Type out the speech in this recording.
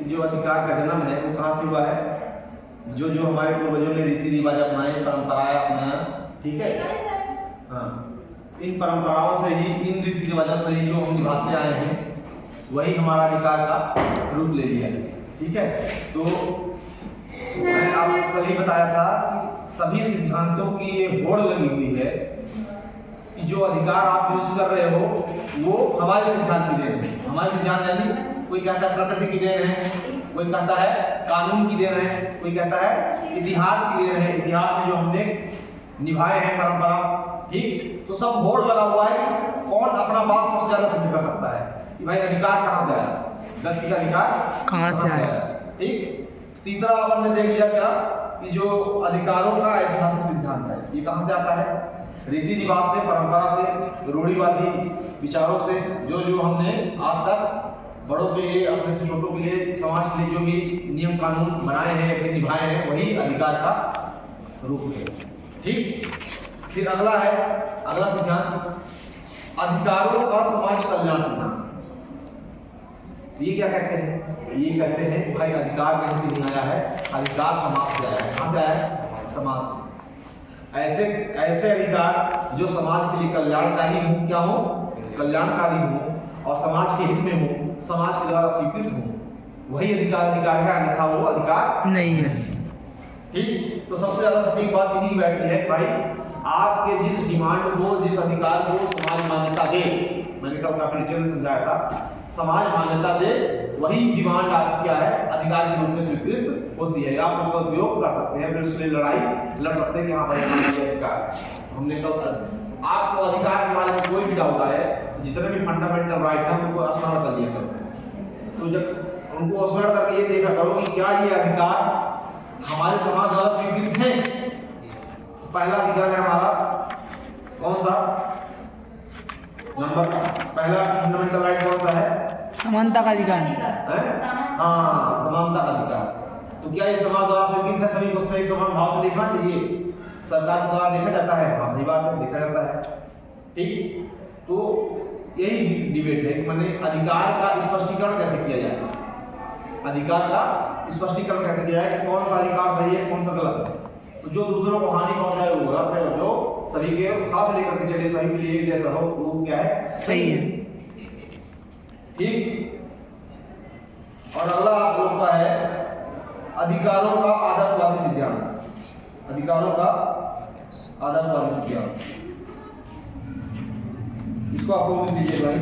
जो अधिकार का जन्म है वो कहाँ से हुआ है? जो जो हमारे पूर्वजों ने रीति रिवाज अपनाए, परंपराएं अपनाया, ठीक है, हाँ, इन परंपराओं से ही, इन रीति रिवाजों से ही जो हम निभाते आए हैं वही हमारा अधिकार का रूप ले लिया, ठीक है। तो मैंने आपको कल ही बताया था कि सभी सिद्धांतों की ये होड़ लगी हुई है कि जो अधिकार आप यूज कर रहे हो वो हमारे सिद्धांत की देन है। हमारे सिद्धांत यानी कोई कहता है प्रकृति की देन है, कोई कहता है कानून की देन है, कोई कहता है इतिहास की देन है, इतिहास में जो हमने निभाए हैं परंपरा, ठीक। तो सब होड़ लगा हुआ है कि कौन अपना बात सबसे ज्यादा सिद्ध कर सकता है कि भाई अधिकार कहाँ से आया, व्यक्ति का अधिकार कहाँ से आया, ठीक। तीसरा अपन ने देख लिया क्या कि जो अधिकारों का ऐतिहासिक सिद्धांत है ये कहाँ से आता है? रीति रिवाज से, परंपरा से, रूढ़िवादी विचारों से, जो जो हमने आज तक बड़ों के लिए, अपने से छोटों के लिए, समाज के लिए जो भी नियम कानून बनाए हैं, अपने निभाए हैं, वही अधिकार का रूप है, ठीक। फिर अगला है, अगला सिद्धांत अधिकारों का समाज कल्याण सिद्धांत। ये क्या कहते हैं? ये कहते हैं भाई अधिकार कहीं से नहीं आया है, अधिकार समाज से आया है। कहाँ से आया है? समाज से। ऐसे ऐसे अधिकार जो समाज के लिए कल्याणकारी हो, क्या हो? कल्याणकारी हो और समाज के हित में हो, समाज के द्वारा स्वीकृत हो, वही अधिकार है, अन्यथा वो अधिकार नहीं है, ठीक। तो सबसे ज्यादा सटीक बात यही बैठती है भाई, आपके जिस डिमांड को, जिस अधिकार को समाज मान्यता दे, मैंने कल काफी डिटेल में समझाया था, समाज मान्यता दे वही डिमांड आपकी क्या है, अधिकार के रूप में स्वीकृत होती है। आप उसका उपयोग कर सकते हैं, फिर उसके लिए लड़ाई लड़ सकते हैं कि हाँ भाई हमारा अधिकार। हमने कल आपको अधिकार के बारे में कोई भी डाउट आए, जितने भी फंडामेंटल राइट है उनको स्मरण कर लिया करो। तो जब उनको स्मरण करके ये देखा करो कि क्या ये अधिकार हमारे समाज द्वारा स्वीकृत है। पहला अधिकार है हमारा कौन सा? नंबर पहला फंडामेंटल राइट कौन सा है? समानता का अधिकार है। हाँ, समानता का अधिकार। तो क्या ये समाज द्वारा स्वीकृत है? सभी को सही समान भाव से देखना चाहिए, सरकार के द्वारा देखा जाता है। हाँ सही बात है, देखा जाता है, ठीक। तो यही डिबेट है कि मैंने अधिकार का स्पष्टीकरण कैसे किया जाए, अधिकार का स्पष्टीकरण कैसे किया जाए कि कौन सा अधिकार सही है, कौन सा गलत है। तो जो दूसरों को हानि पहुंचाए वो गलत है, और जो सभी के साथ लेकर के चले, सभी के लिए जैसा हो वो क्या है? सही है, ठीक। और अगला आप लोग का है अधिकारों का आदर्शवादी सिद्धांत। अधिकारों का आदर्शवादी सिद्धांत, इसको आपको लिख लीजिए भाई।